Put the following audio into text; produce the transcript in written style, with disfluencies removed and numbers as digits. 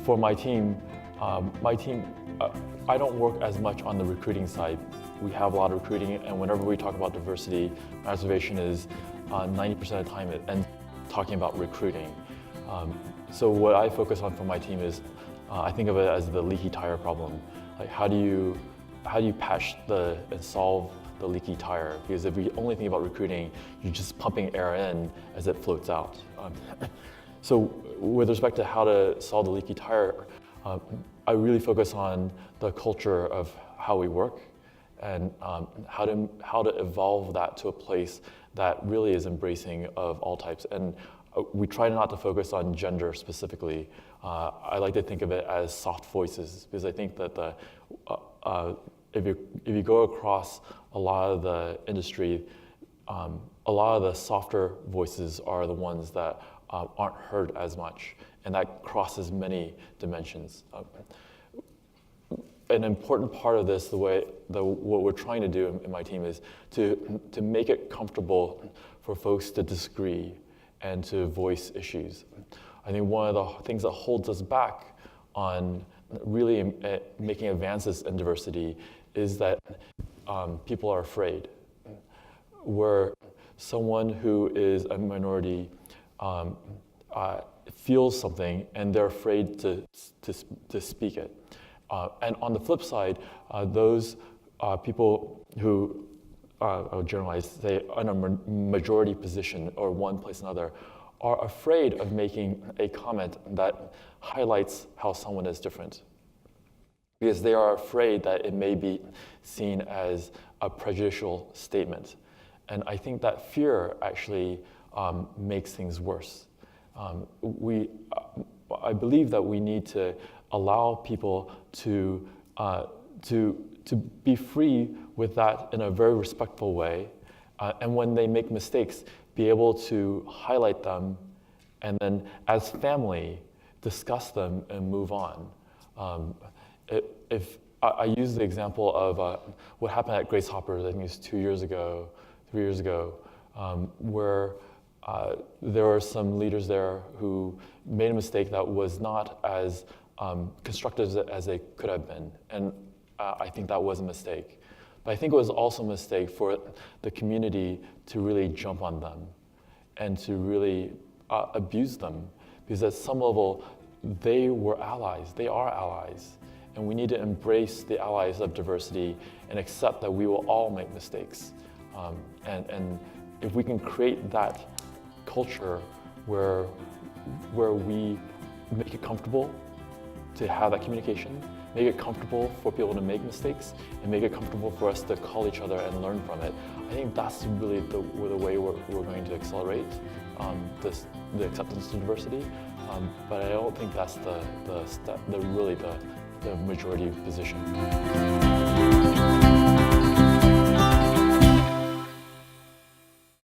For my team, I don't work as much on the recruiting side. We have a lot of recruiting, and whenever we talk about diversity, my observation is 90% of the time it ends talking about recruiting. So what I focus on for my team is, I think of it as the leaky tire problem. Like how do you patch and solve the leaky tire? Because if we only think about recruiting, you're just pumping air in as it floats out. So with respect to how to solve the leaky tire, I really focus on the culture of how we work and how to evolve that to a place that really is embracing of all types. And we try not to focus on gender specifically. I like to think of it as soft voices, because I think that if you go across a lot of the industry, a lot of the softer voices are the ones that aren't heard as much, and that crosses many dimensions. An important part of this, what we're trying to do in my team is to make it comfortable for folks to disagree and to voice issues. I think one of the things that holds us back on really making advances in diversity is that people are afraid. Where someone who is a minority feels something and they're afraid to speak it. And on the flip side, those people who, I'll generalize, say, in a majority position or one place or another, are afraid of making a comment that highlights how someone is different, because they are afraid that it may be seen as a prejudicial statement. And I think that fear actually makes things worse. I believe that we need to allow people to be free with that in a very respectful way, and when they make mistakes, be able to highlight them, and then as family, discuss them and move on. If I use the example of what happened at Grace Hopper, I think it was 3 years ago, where there were some leaders there who made a mistake that was not as constructive as they could have been, and I think that was a mistake. But I think it was also a mistake for the community to really jump on them and to really abuse them, because at some level, they were allies, they are allies, and we need to embrace the allies of diversity and accept that we will all make mistakes. And if we can create that culture where we make it comfortable to have that communication, make it comfortable for people to make mistakes, and make it comfortable for us to call each other and learn from it, I think that's really the way we're going to accelerate the acceptance of diversity. But I don't think that's the majority position.